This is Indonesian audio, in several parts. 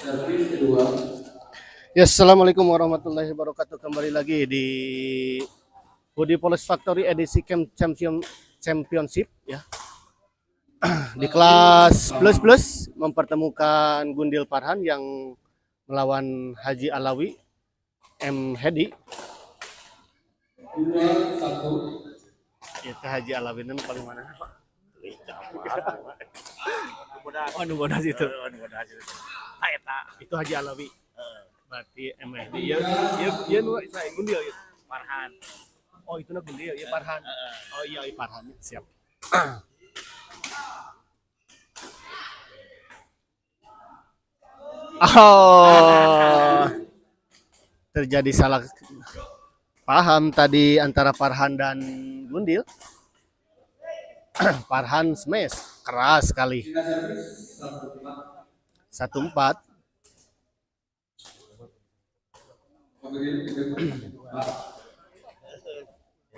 Servis kedua. Ya, assalamualaikum warahmatullahi wabarakatuh. Kembali lagi di Body Polish Factory edisi Championship ya. Di kelas plus mempertemukan Gundil Farhan yang melawan Haji Alawi M Hedi. 2-1. Itu Haji Alawi ini paling mana, Pak? Oh, nu bodas itu. Itu Haji Alawi. Berarti M Hedi. Ya nu saya Gundil ya. Farhan. Oh, itu na Gundil ya Farhan. Oh iya, Farhan. Siap. Oh, terjadi salah paham tadi antara Farhan dan Gundil. Farhan smash keras sekali. Servis 1-4.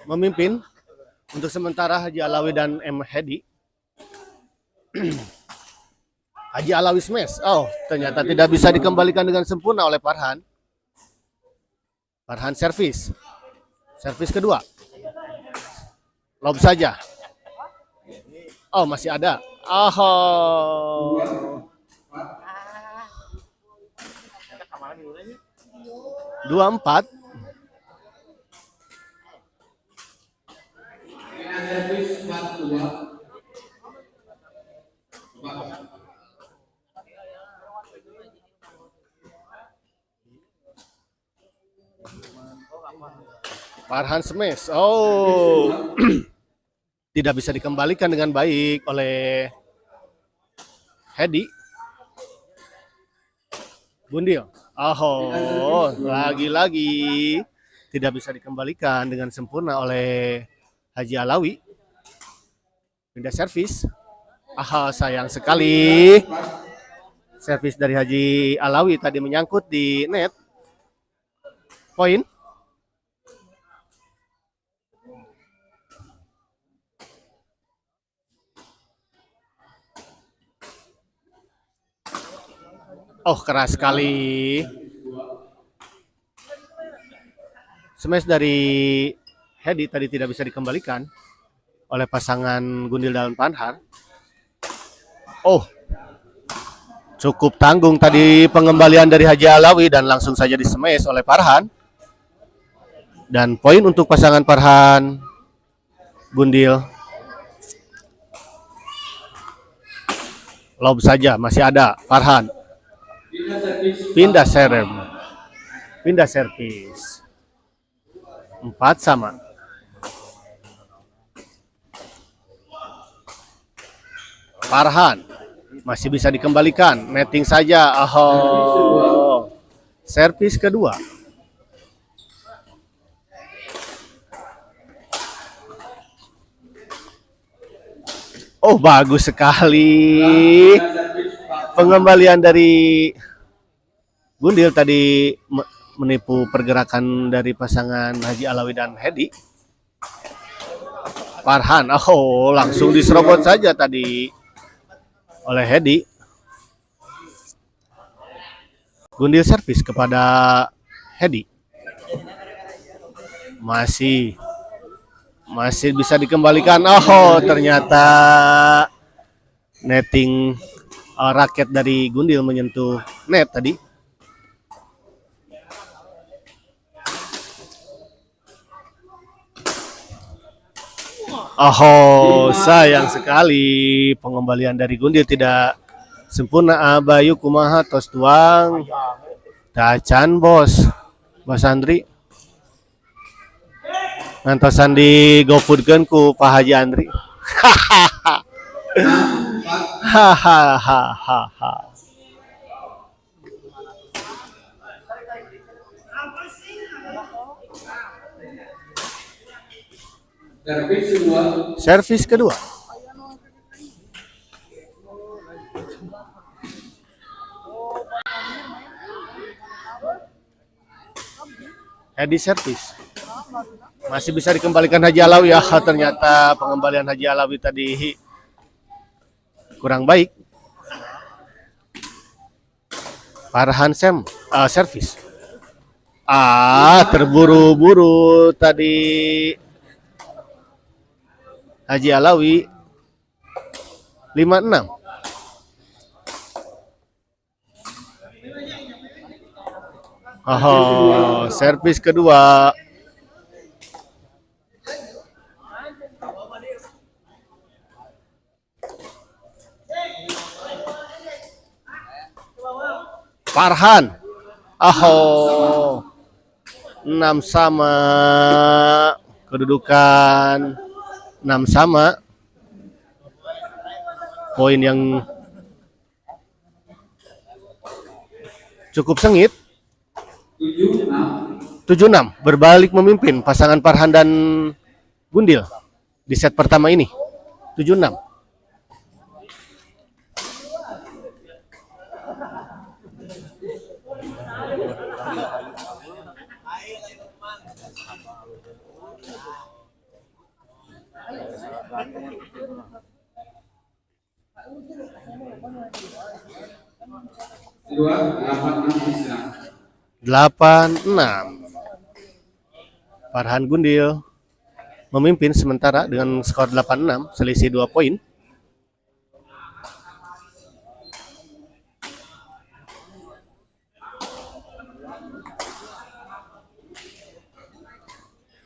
Memimpin untuk sementara Haji Alawi dan M Hedi. Haji Alawi smash. Oh, ternyata tidak bisa dikembalikan dengan sempurna oleh Farhan. Farhan servis. Servis kedua. Lob saja. Oh, masih ada. Oh. 2-4. servis 4-2. Farhan smash. Oh. Tidak bisa dikembalikan dengan baik oleh Hedi. Gundil. Oh, lagi-lagi tidak bisa dikembalikan dengan sempurna oleh Haji Alawi. Pindah servis. Sayang sekali. Servis dari Haji Alawi tadi menyangkut di net. Poin. Oh, keras sekali. Smash dari Hedi tadi tidak bisa dikembalikan oleh pasangan Gundil dan Farhan. Oh, cukup tanggung tadi pengembalian dari Haji Alawi dan langsung saja di smash oleh Farhan. Dan poin untuk pasangan Farhan Gundil. Lob saja masih ada Farhan. Pindah serem. Pindah servis. 4 sama. Farhan masih bisa dikembalikan. Netting saja. Oh. Servis kedua. Oh, bagus sekali. Pengembalian dari Gundil tadi menipu pergerakan dari pasangan Haji Alawi dan Hedi. Farhan, oh langsung diserobot saja tadi oleh Hedi. Gundil servis kepada Hedi. Masih bisa dikembalikan. Oh, ternyata netting raket dari Gundil menyentuh net tadi. Oh, sayang sekali pengembalian dari Gundil tidak sempurna. Abayu kumaha tos tuang. Tacan bos. Mas Andri. Ngantosan di GoFoodkeun ku Pak Haji Andri. Hahaha. Servis kedua. Servis kedua. Hedi servis. Masih bisa dikembalikan Haji Alawi ya. Ternyata pengembalian Haji Alawi tadi kurang baik. Farhan servis. Terburu-buru tadi Haji Alawi 56. Servis kedua. Farhan. 6 sama. Kedudukan 6 sama. Poin yang cukup sengit. 7-6 berbalik memimpin pasangan Farhan dan Gundil di set pertama ini. 7-6. Kedua, 8-6 diserang. 8-6. Farhan Gundil memimpin sementara dengan skor 8-6, selisih 2 poin.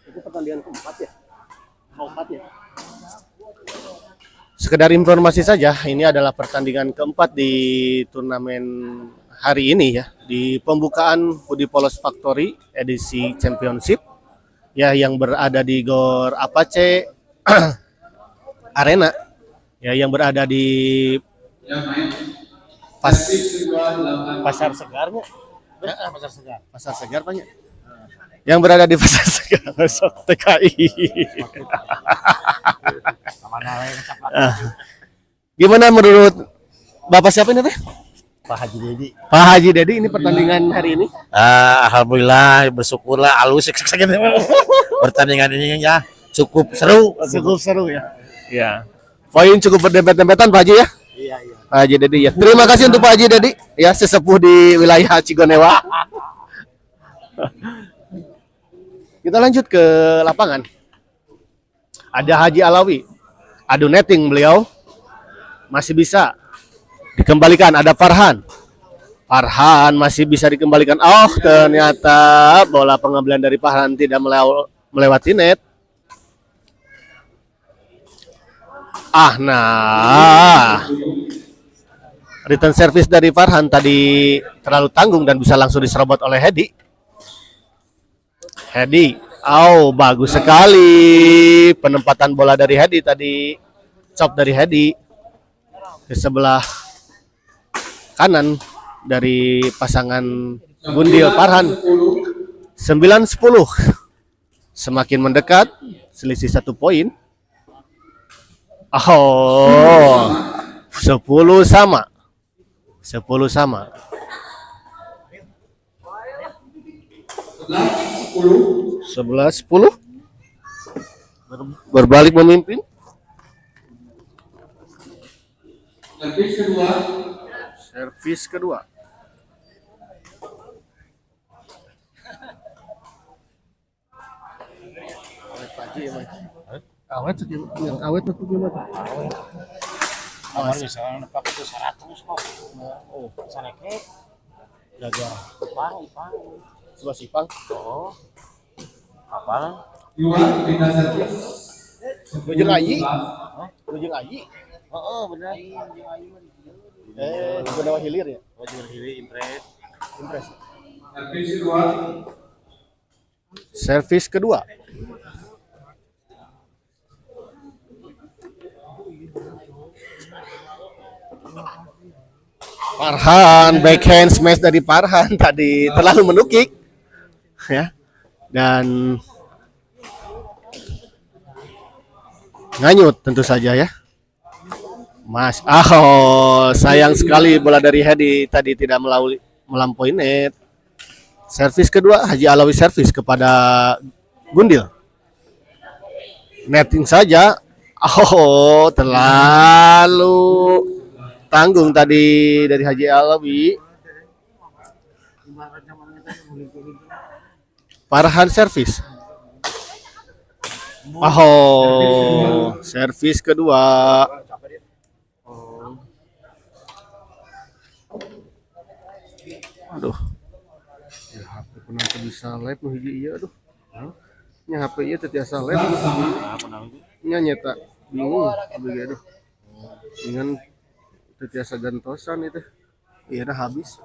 Itu pertandingan keempat ya? Keempat ya? Sekedar informasi saja, ini adalah pertandingan keempat di turnamen hari ini ya, di pembukaan Budi Polos Factory edisi Championship ya, yang berada di Gor Apache Arena ya, yang berada di Pasar Segarnya. Pasar Segar banyak. Yang berada di Pasar Segar TKI. Gimana menurut Bapak siapa ini teh? Pak Haji Dedi. Pak Haji Dedi, ini pertandingan hari ini? Alhamdulillah, bersyukurlah halus pertandingan ini ya cukup seru. Cukup seru ya. Ya. Poin cukup berdempet-dempetan Pak Haji ya? Iya. Pak Haji Dedi ya. Terima kasih untuk Pak Haji Dedi ya, sesepuh di wilayah Cigonewa. Kita lanjut ke lapangan. Ada Haji Alawi. Adu netting beliau. Masih bisa dikembalikan. Ada Farhan. Farhan masih bisa dikembalikan. Oh, ternyata bola pengembalian dari Farhan tidak melewati net. Return service dari Farhan tadi terlalu tanggung dan bisa langsung diserobot oleh Hedi. Bagus sekali penempatan bola dari Hedi tadi. Chop dari Hedi ke sebelah kanan dari pasangan Gundil Farhan. 9-10 semakin mendekat, selisih 1 poin. 10 sama. 11-10 berbalik memimpin. Servis kedua. Awet itu gimana? Awal misalnya pakai itu 100 kok. Oh, sana ke jaga Ipang. Sebelah Sipang. Oh. Apa? Bujeng Ayi. Benar. Itu Dewa Hilir ya? Wajib hilir impres. Servis kedua. Farhan, backhand smash dari Farhan tadi terlalu menukik ya, dan Nganyut tentu saja ya. Mas, sayang sekali bola dari Hedi tadi tidak melampaui net. Servis kedua Haji Alawi servis kepada Gundil. Netting saja. Terlalu tanggung tadi dari Haji Alawi. Farhan servis. Servis kedua. Aduh. Ya HP penonton bisa live nu hiji ieu aduh. Nya HP ieu teu tiasa live. Nya nyeta bingung abg aduh. Dengan teu tiasa gantosan itu. Iya dah habis.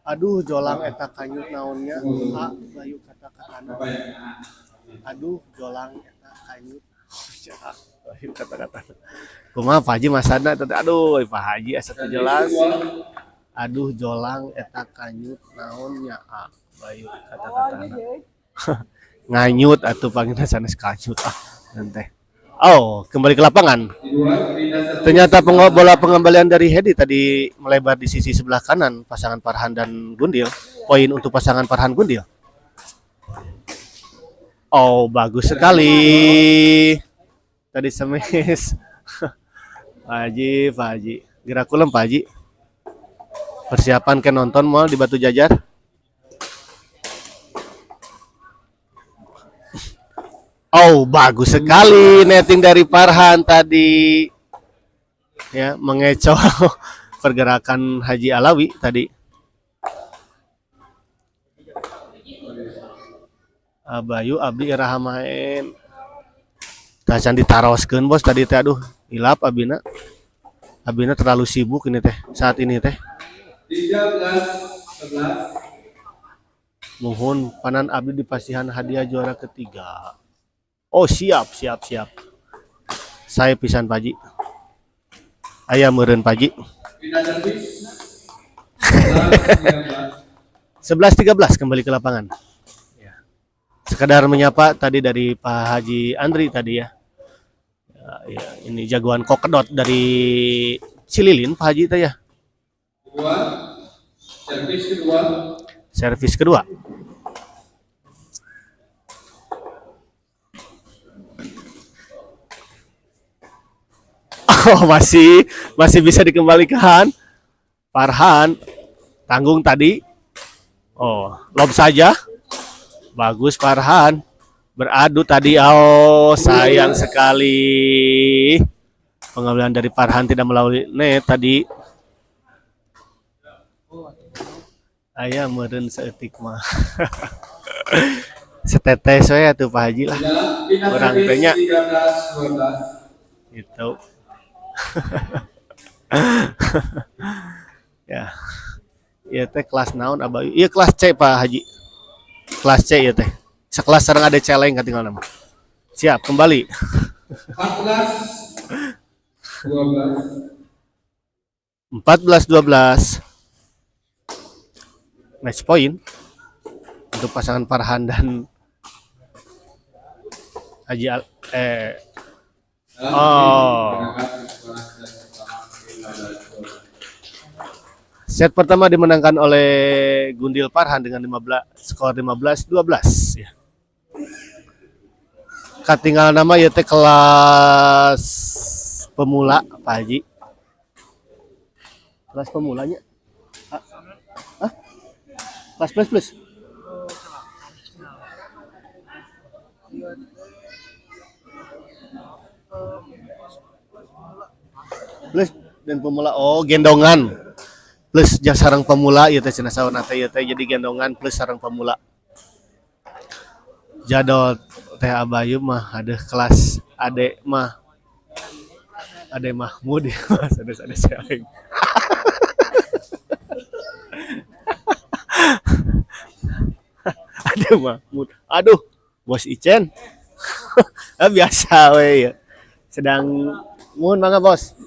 Aduh jolang eta kanyut naonnya. Bayu kata-katana. Aduh jolang eta kanyut. Bayu kata-katana. Kumaha Pak Haji masana teh aduh Pak Haji asa teu jelas. Aduh jolang eta kanyut naonnya Bayu kata-katana. Nganyut atuh panggilna sanes kanyut teh. Kembali ke lapangan. Ternyata bola pengembalian dari Hedi tadi melebar di sisi sebelah kanan pasangan Farhan dan Gundil. Poin untuk pasangan Farhan Gundil. Bagus sekali. Tadi semis. Pak Haji. Gerak kulem Pak Haji. Persiapan ke nonton mal di Batu Jajar. Bagus sekali netting dari Farhan tadi. Ya, mengecoh pergerakan Haji Alawi tadi. Bayu abdi iraha main. Tacan ditaroskeun bos tadi teh aduh, hilap abina. Abina terlalu sibuk ini teh saat ini teh. 13-11. Mohon panan abdi dipasihan hadiah juara ketiga. Siap. Saya pisan Pak Haji. Aya meureun Pak Haji. 11-13 kembali ke lapangan. Sekedar menyapa tadi dari Pak Haji Andri tadi ya. Ini jagoan kokedot dari Cililin Pak Haji teh ya. Servis kedua. Masih bisa dikembalikan. Farhan tanggung tadi. Lob saja. Bagus Farhan. Beradu tadi. Sayang sekali. Pengambilan dari Farhan tidak melalui net tadi. Aya meureun saeutik mah. Setetes we atuh Pak Haji lah. Urang teh nya. Itu. Ya. Ieu teh kelas naon Abayu? Ieu kelas C Pak Haji. Kelas C ieu teh. Sekelas sareng ada celeng katinggalna mah. Siap kembali. 14-12. Match point untuk pasangan Farhan dan Haji Set pertama dimenangkan oleh Gundil Farhan dengan skor 15-12 ya. Katinggal nama ya teh kelas pemula Pak Haji. Kelas pemulanya. Kelas plus. Plus dan pemula gendongan. Plus sareng pemula ieu teh cenah sawana teh ieu teh jadi gendongan plus sareng pemula. Jadol teh Abayu mah ada kelas Ade Mahmud ya Mas ada celeng. Ade Mahmud. Aduh, Bos Icen. Biasa we ya. Sedang mun mangga Bos.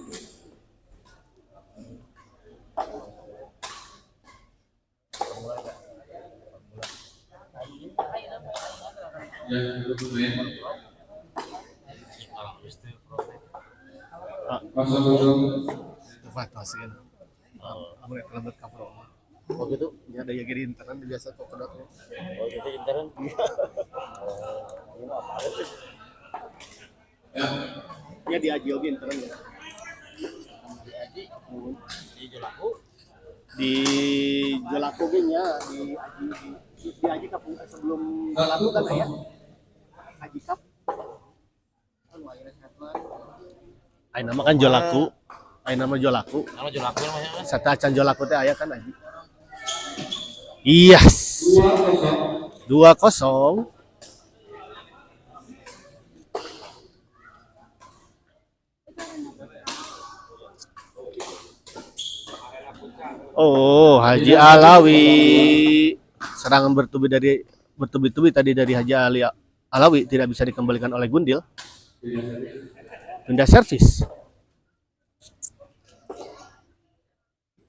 kosong. Tepat hasil. Amre kelebat cover. Oh gitu, ya ada yang gini internet biasa kok kedot. Oh gitu intern. Ini mah apa sih? Ya. Ya di Aji oge internet ya. Di Jolaku. Di Jolaku ge nya di Aji Cup sebelum Jolaku kan ya. Aji Cup. Ai nama kan Jolaku. Ai nama Jolaku. Nama Jolaku namanya. Sata acan Jolaku teh aya kan Aji. Yes. 2-0. 2-0. Oh, Haji Alawi. Serangan bertubi-tubi tadi dari Haji Alawi tidak bisa dikembalikan oleh Gundil. Pindah servis.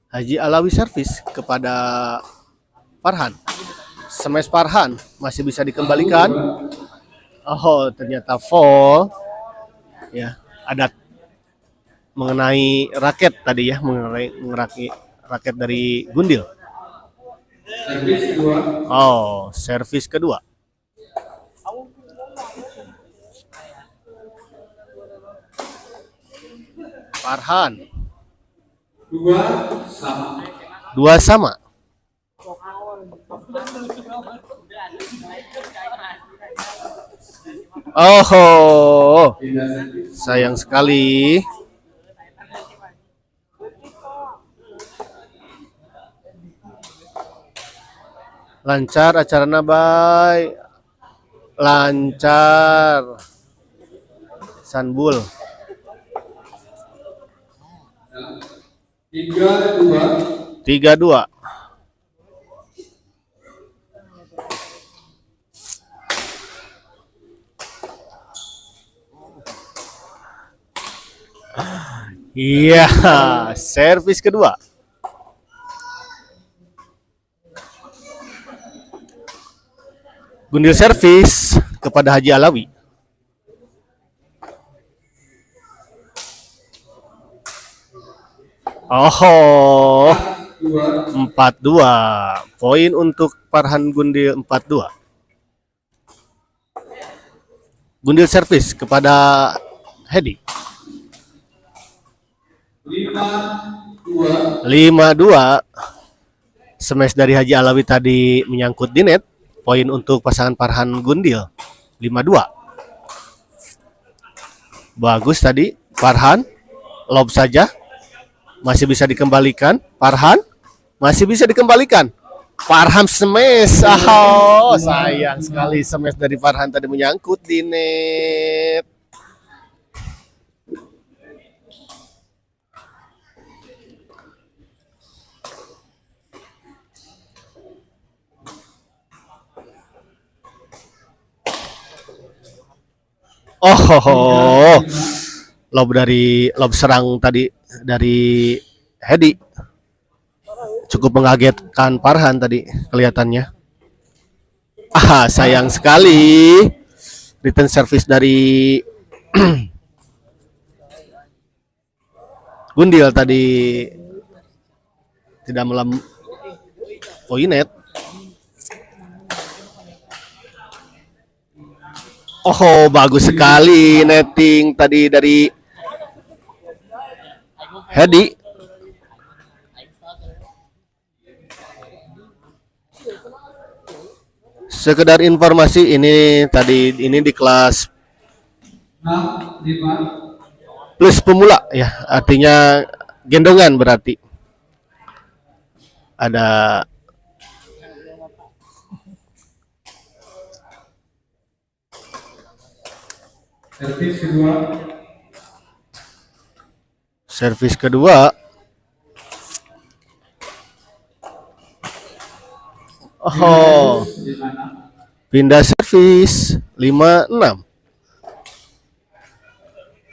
Haji Alawi servis kepada Farhan. Smash Farhan masih bisa dikembalikan. Oh, ternyata fall. Ya, ada mengenai raket tadi ya, mengenai raket dari Gundil. Servis kedua. Oh, servis kedua. Farhan. 2-sama. 2-sama. Oh, Pindah servis. sayang sekali. Lancar acarana bay. Lancar. Sanbul. 3-2. 3-2. Iya, servis kedua. Gundil servis kepada Haji Alawi. Oh, 2. 4-2. Poin untuk Farhan Gundil 4-2. Gundil servis kepada Hedi. 5-2. 5-2. Smash dari Haji Alawi tadi menyangkut di net. Poin untuk pasangan Farhan Gundil 5-2. Bagus tadi Farhan. Lob saja. Masih bisa dikembalikan. Farhan masih bisa dikembalikan. Farhan smash. Oh, sayang sekali smash dari Farhan tadi menyangkut di net. Oh, lob serang tadi dari Hedi cukup mengagetkan Farhan tadi kelihatannya. Sayang sekali return service dari Gundil tadi tidak melampaui net. Oh, bagus sekali netting tadi dari Hedi. Sekedar informasi ini di kelas 6-5. plus pemula ya, artinya gendongan berarti. Ada Servis kedua. servis kedua. Oh, Di mana? pindah servis 5-6.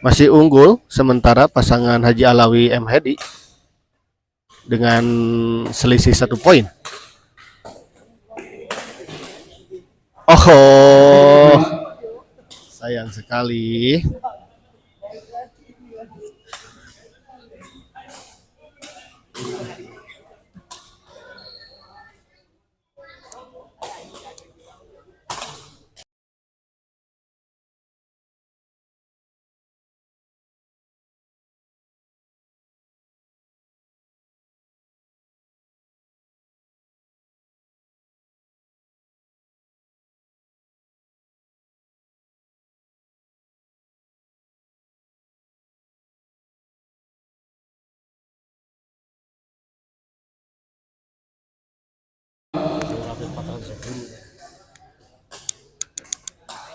Masih unggul sementara pasangan Haji Alawi M Hedi dengan selisih 1 poin. Oh, sayang sekali.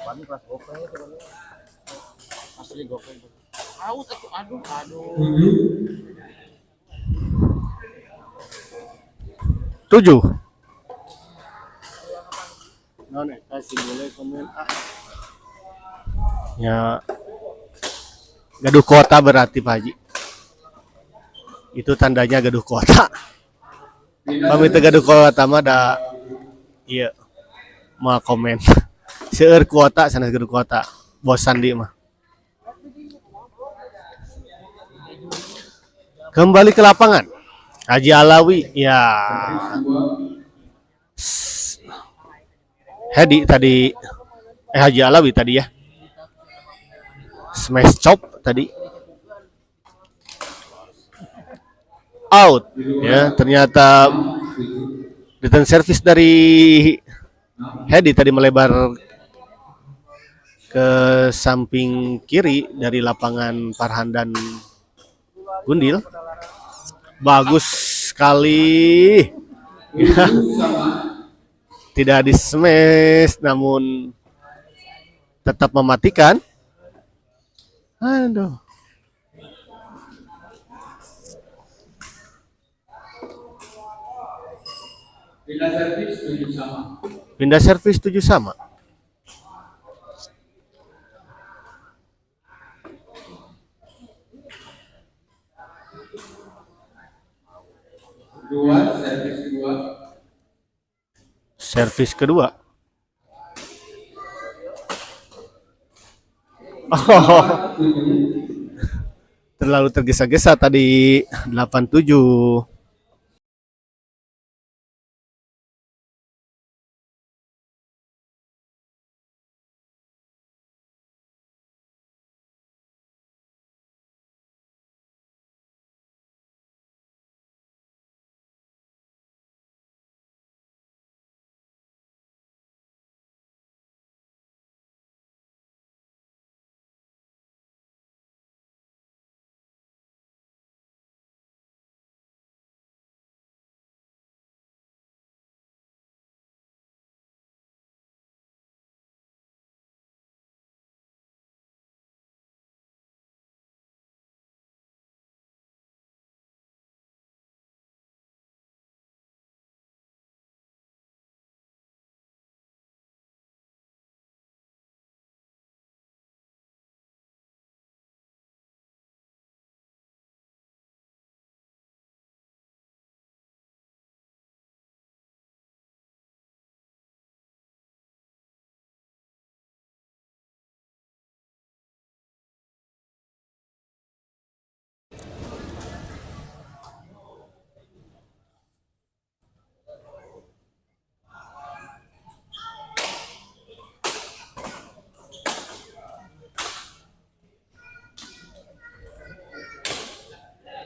Ban kelas gopeng itu kan. Asli gopeng. Aus aku aduh aduh. 7. 7. Nah, nih, kasih boleh komen ya, gaduh kota berarti Pak Haji. Itu tandanya gaduh kota. Kami itu gaduh kota mah ada iya mau komen. Seueur kuota sana gaduh kota. Bosan di mah. Kembali ke lapangan. Haji Alawi ya. Hedi tadi Haji Alawi tadi ya. Smash chop tadi. Out ya, ternyata return service dari Hedi tadi melebar ke samping kiri dari lapangan Farhan dan Gundil. Bagus sekali. Ya. Tidak di smash namun tetap mematikan. Aduh. Pindah servis 7 sama. Pindah servis 7 sama. Kedua, servis kedua. Servis kedua. Oh, terlalu tergesa-gesa tadi 87.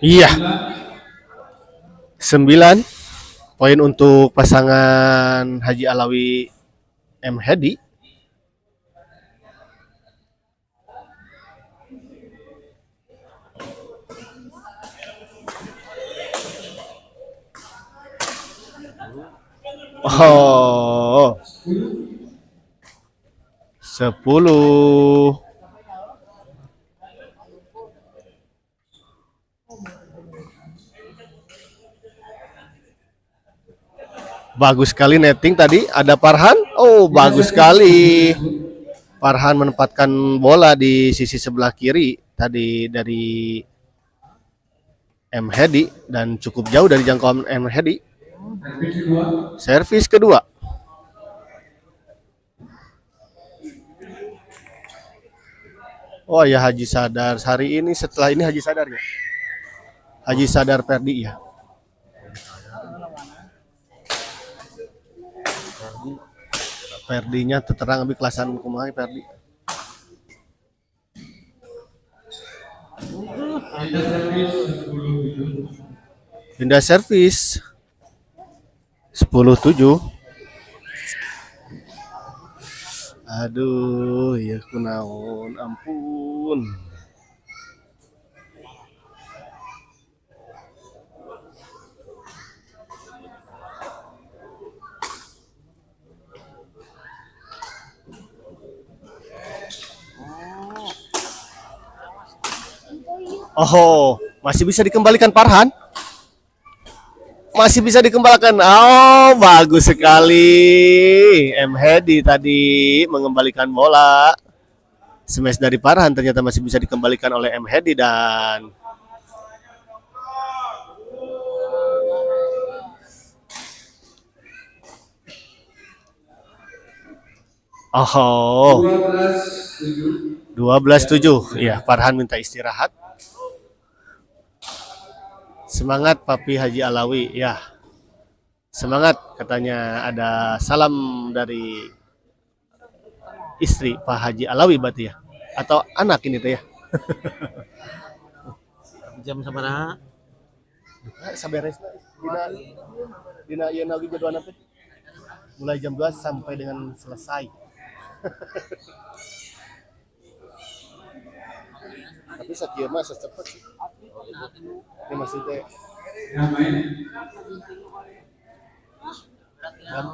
Iya. 9 poin untuk pasangan Haji Alawi M Hedi. Oh. 10. Bagus sekali netting tadi, ada Farhan. Oh, bagus sekali. Farhan menempatkan bola di sisi sebelah kiri tadi dari M Hedi dan cukup jauh dari jangkauan M Hedi. Servis kedua. Servis kedua. Oh ya, Haji Sadar hari ini, setelah ini Haji Sadar ya. Haji Sadar Ferdi ya. Ferdinya terang lebih kelasan kumaha Ferdi. Pindah servis 10. Pindah servis 10-7. Aduh, ya kunaon, ampun. Oh, masih bisa dikembalikan Farhan? Masih bisa dikembalikan. Oh, bagus sekali. M Hedi tadi mengembalikan bola. Smash dari Farhan ternyata masih bisa dikembalikan oleh M Hedi dan oh, 12-7. 12-7. Ya, Farhan minta istirahat. Semangat Papi Haji Alawi. Ya, semangat katanya ada salam dari istri Pak Haji Alawi berarti ya. Atau anak ini teh ya. Jam sabaraha? Saberes dina ieu lagi jadwalna teh. Mulai jam 2 sampai dengan selesai. Tapi sakieu mah secepat sih. Ini maksudnya Yang main. dan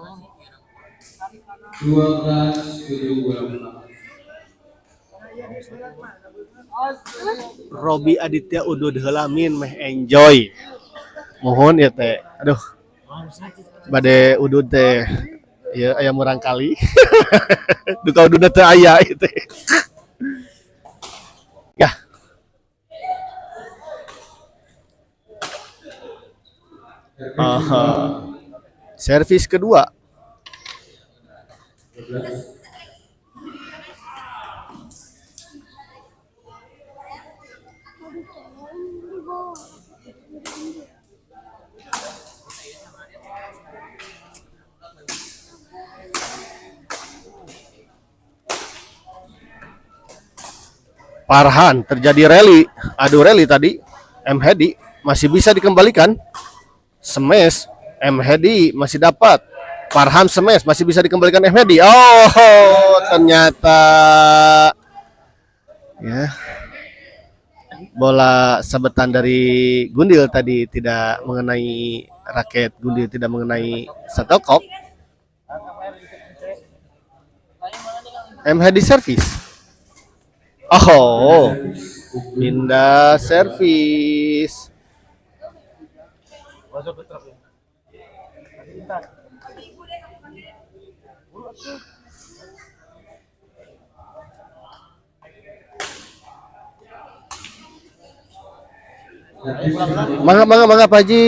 12-7. Robi Aditya Udud Helamin meh enjoy. Mohon ya teh. Aduh, bade udud teh. Ya aya murang kali. Duka ududna teh aya ieu teh. Ya. Aha. Servis kedua. Farhan terjadi rally, adu rally tadi. M Hedi masih bisa dikembalikan. Smash M Hedi masih dapat. Farhan smash masih bisa dikembalikan M Hedi. Oh, ternyata ya. Bola sabetan dari Gundil tadi tidak mengenai raket Gundil, tidak mengenai shuttlecock. M Hedi service. Oh, pindah servis. Masuk ke truk. Mangga, mangga, mangga Pak Haji.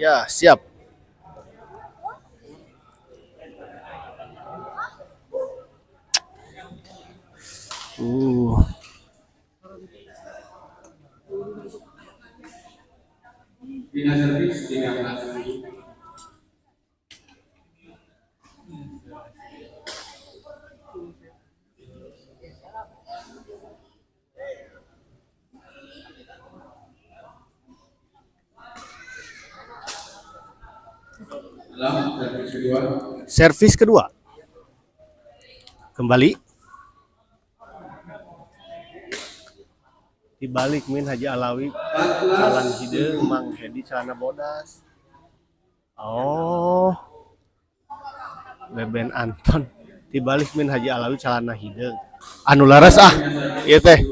Ya, siap. Uh. Bina servis 13-7. Dalam servis kedua. Servis kedua. Kembali. Dibalik Min Haji Alawi. Jalan Hideung Mang Hedi celana bodas. Oh. Beben Anton. Dibalik Min Haji Alawi celana hideung. Anu laras ah. Ieu teh.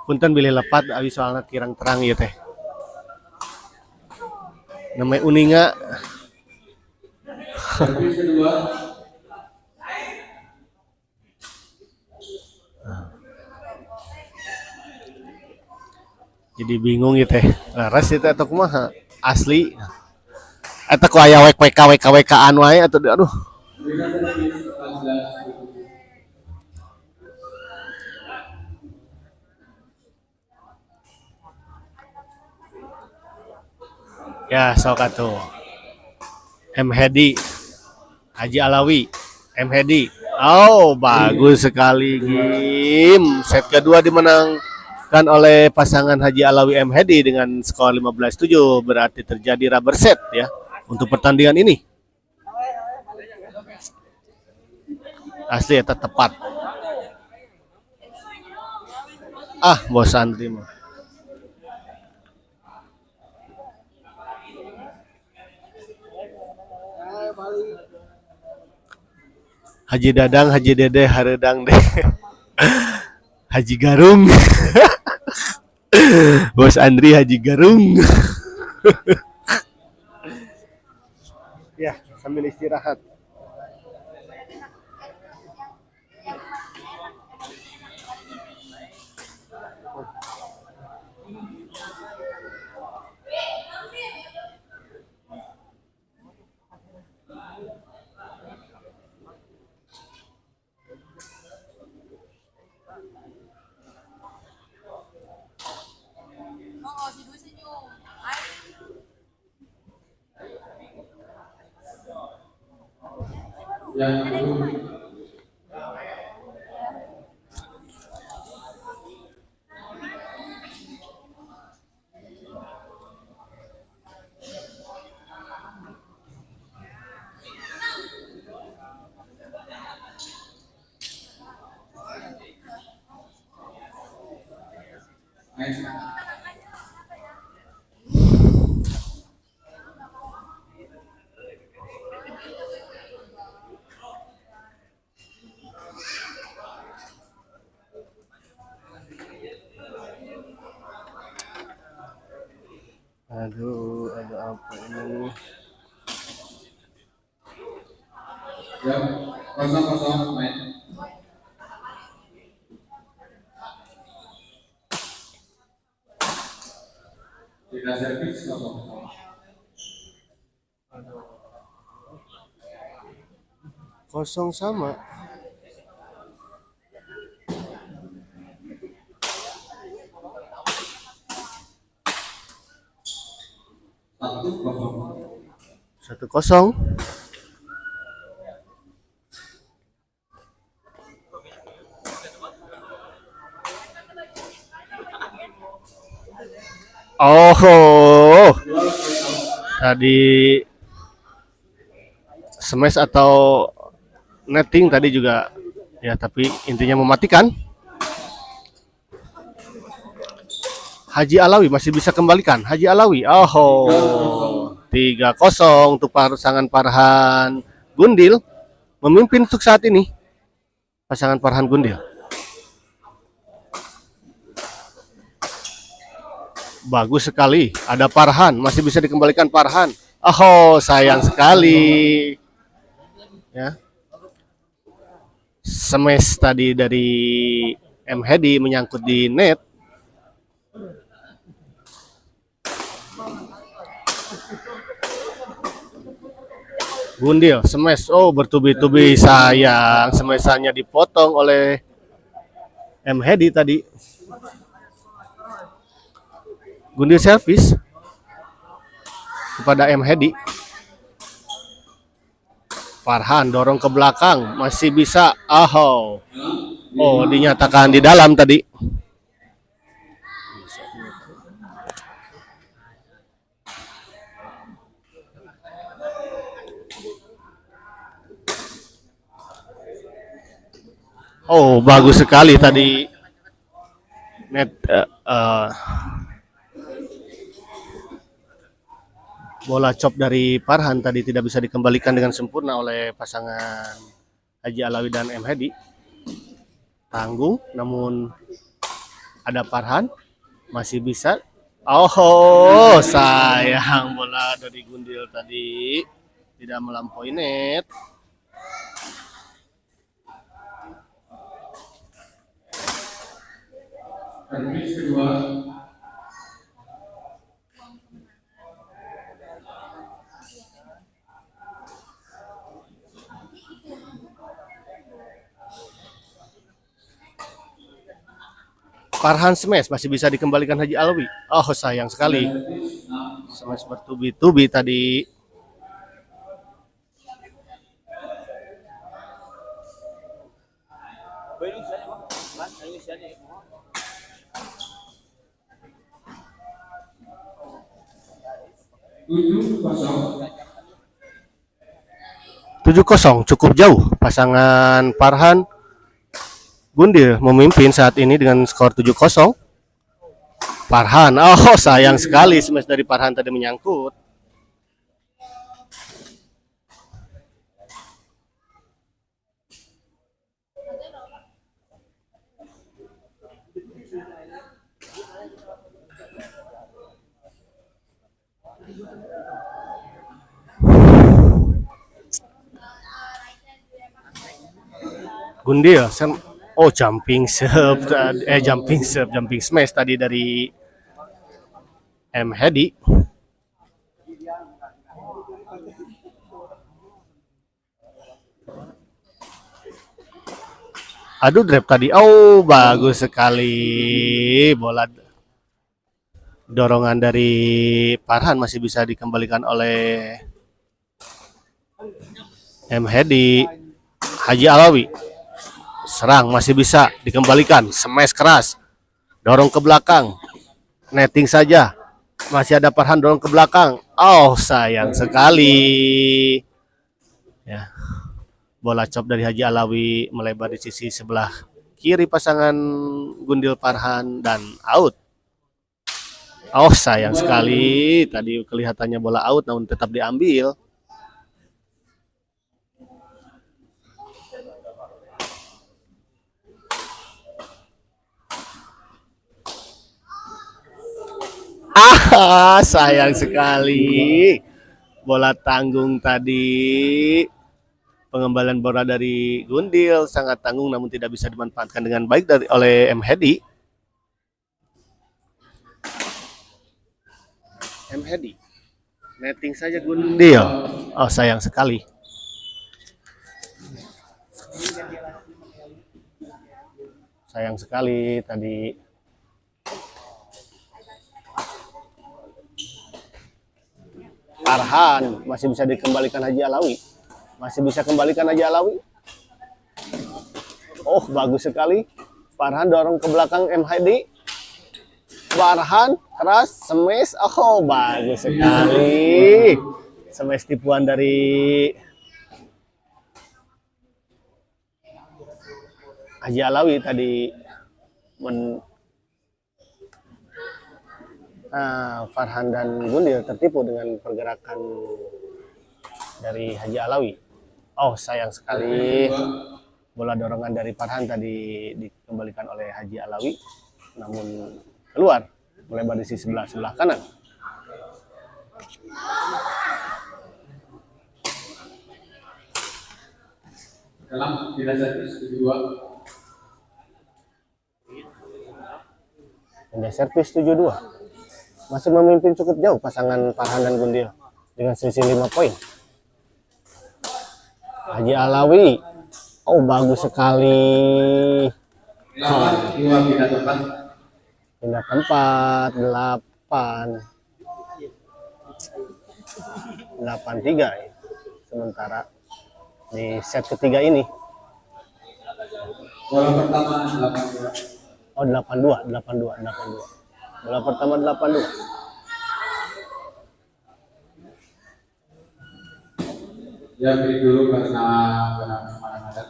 Punten bilih lepat abi soalna kirang terang ieu teh. Namanya uninga. Servis kedua. Jadi bingung gitu teh. Laras itu atau kumaha? Asli. Eta ku aya WK-an wae atuh aduh. Bina servis 14-7. Ya, sok atuh. M Hedi Haji Alawi, M Hedi. Oh, bagus sekali game. Set kedua dimenangkan oleh pasangan Haji Alawi M Hedi dengan skor 15-7. Berarti terjadi rubber set ya untuk pertandingan ini. Asli eta tepat. Ah, bosan terima. Haji Dadang, Haji Dede, hareudang deh. Haji Garung. Bos Andri Haji Garung. Ya, sambil istirahat. Yang kedua. Aduh, ada apa ini? Ya, kosong kosong main. Tidak servis kosong. Kosong sama. Satu kosong. 1-0. Oh, tadi smash atau netting tadi juga ya, tapi intinya mematikan. Haji Alawi masih bisa kembalikan. Haji Alawi, oh, 3-0 untuk pasangan Farhan Gundil, memimpin untuk saat ini. Pasangan Farhan Gundil. Bagus sekali. Ada Farhan, masih bisa dikembalikan Farhan. Oh, sayang sekali. Ya. Smash tadi dari M Hedi menyangkut di net. Gundil smash, oh bertubi-tubi, sayang smashannya dipotong oleh M Hedi tadi. Gundil servis kepada M Hedi. Farhan dorong ke belakang, masih bisa. Oh, dinyatakan di dalam tadi. Oh, bagus sekali tadi net bola chop dari Farhan tadi tidak bisa dikembalikan dengan sempurna oleh pasangan Haji Alawi dan M Hedi. Tanggung, namun ada Farhan masih bisa. Oh, sayang bola dari Gundil tadi tidak melampaui net. Servis kedua. Farhan smash masih bisa dikembalikan Haji Alawi. Oh, sayang sekali. Smash bertubi-tubi tadi. Tujuh kosong. 7-0 cukup jauh. Pasangan Farhan Gundil memimpin saat ini dengan skor 7-0. Farhan, oh sayang sekali smash dari Farhan tadi menyangkut. Gundil, oh jumping serve, jumping smash tadi dari M Hedi. Aduh drive tadi, oh bagus sekali, bola dorongan dari Farhan masih bisa dikembalikan oleh M Hedi. Haji Alawi serang masih bisa dikembalikan, smash keras, dorong ke belakang, netting saja, masih ada Farhan dorong ke belakang, oh sayang sekali ya. Bola chop dari Haji Alawi melebar di sisi sebelah kiri pasangan Gundil Farhan dan out. Oh sayang sekali, tadi kelihatannya bola out namun tetap diambil. Sayang sekali. Bola tanggung tadi. Pengembalian bola dari Gundil sangat tanggung namun tidak bisa dimanfaatkan dengan baik oleh M Hedi. M Hedi. Netting saja Gundil. Oh sayang sekali. Sayang sekali tadi. Farhan masih bisa dikembalikan Haji Alawi. Masih bisa kembalikan Haji Alawi. Oh, bagus sekali. Farhan dorong ke belakang M Hedi. Farhan keras, smash. Oh, bagus sekali. Smash tipuan dari Haji Alawi tadi. Farhan dan Gundil tertipu dengan pergerakan dari Haji Alawi. Oh sayang sekali, bola dorongan dari Farhan tadi dikembalikan oleh Haji Alawi, namun keluar melebar di sisi sebelah kanan. Dalam tidak servis kedua. Pindah servis 7-2. Masih memimpin cukup jauh pasangan Farhan dan Gundil dengan selisih 5 poin. Haji Alawi, oh bagus sekali. 8-2 pindah tempat. Pindah tempat 8-3 ya. Sementara di set ketiga ini. Bola pertama 8-2. Oh 8-2. Bola pertama 8-2. Ya beri dulu karena kemana-mana.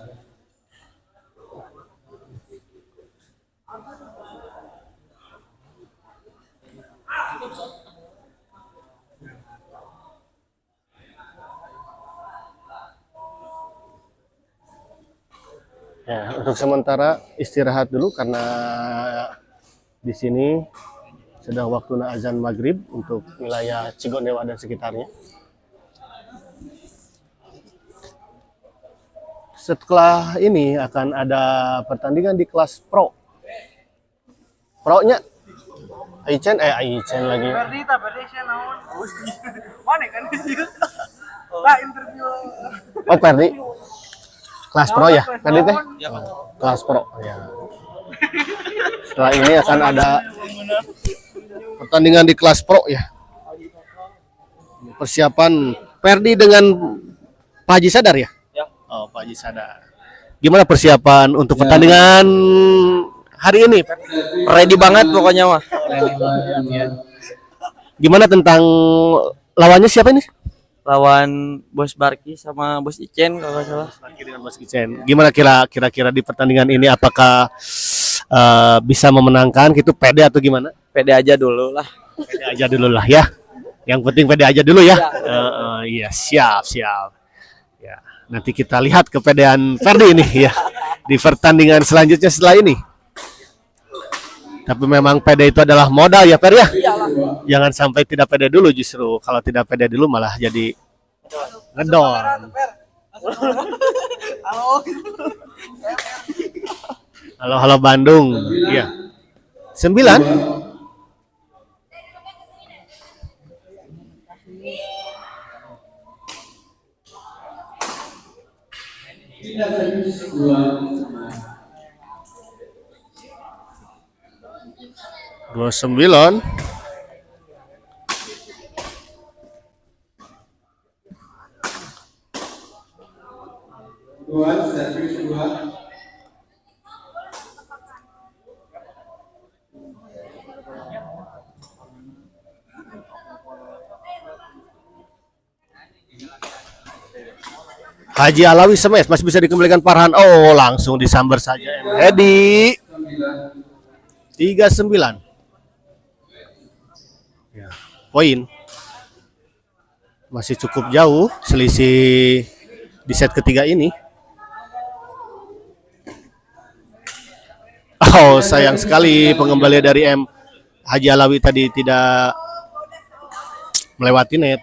Ya, untuk sementara istirahat dulu karena di sini sudah waktu azan maghrib untuk wilayah Cigonewa dan sekitarnya. Setelah ini akan ada pertandingan di kelas pro. Pro-nya Aichen lagi. Oh, Perdi. Kelas pro ya? Perdi teh? Kelas pro ya. Setelah ini akan ada pertandingan di kelas pro ya. Persiapan Perdi dengan Pak Haji Sadar ya? Oh, Pak Haji Sadar. Gimana persiapan untuk pertandingan hari ini? Ready banget pokoknya mah. Gimana tentang lawannya siapa ini? Lawan Bos Barki sama Bos Icen kalau nggak salah. Dengan Bos Icen. Gimana kira-kira di pertandingan ini apakah bisa memenangkan gitu, pede atau gimana? Pede aja dulu lah. Pede aja dulu lah ya. Yang penting pede aja dulu ya. Iya, siap. Ya, nanti kita lihat kepedean Ferdi ini ya di pertandingan selanjutnya setelah ini. Tapi memang pede itu adalah modal ya Per ya. Iyalah. Jangan sampai tidak pede dulu justru. Kalau tidak pede dulu malah jadi ngedon. Halo. Halo halo Bandung. Iya. 9. Pindah servis 2. 29. Dua servis 2. Haji Alawi smash masih bisa dikembalikan Farhan. Oh, langsung disambar saja M. Hedi. 39. Ya, poin. Masih cukup jauh selisih di set ketiga ini. Oh, sayang sekali pengembalian dari M. Haji Alawi tadi tidak melewati net.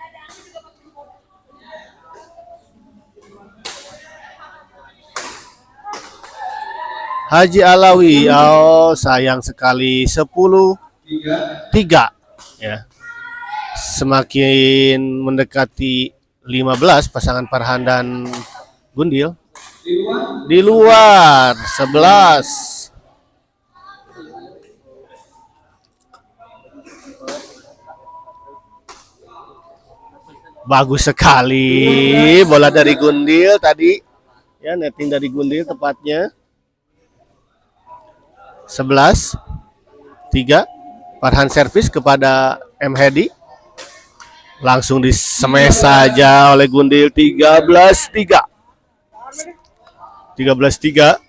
Haji Alawi, oh sayang sekali 10-3 ya. Semakin mendekati 15 pasangan Farhan dan Gundil. Di luar 11. Bagus sekali bola dari Gundil tadi. Ya, netting dari Gundil tepatnya. 11-3. Farhan servis kepada M. Hedi. Langsung disemes saja oleh Gundil. 13-3. 13-3.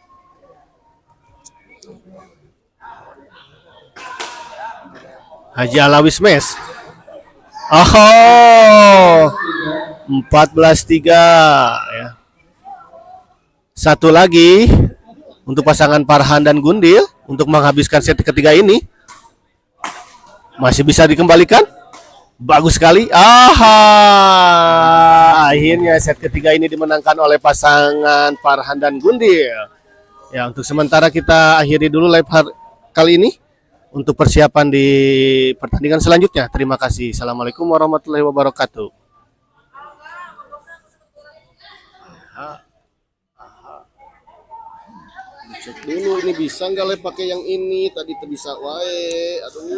Haji Alawi smash. Oh, 14-3 ya. Satu lagi untuk pasangan Farhan dan Gundil untuk menghabiskan set ketiga ini. Masih bisa dikembalikan. Bagus sekali. Akhirnya set ketiga ini dimenangkan oleh pasangan Farhan dan Gundil. Ya, untuk sementara kita akhiri dulu live kali ini. Untuk persiapan di pertandingan selanjutnya. Terima kasih. Assalamualaikum warahmatullahi wabarakatuh. Cek dulu ini bisa nggak pakai yang ini, tadi bisa wae. Aduh.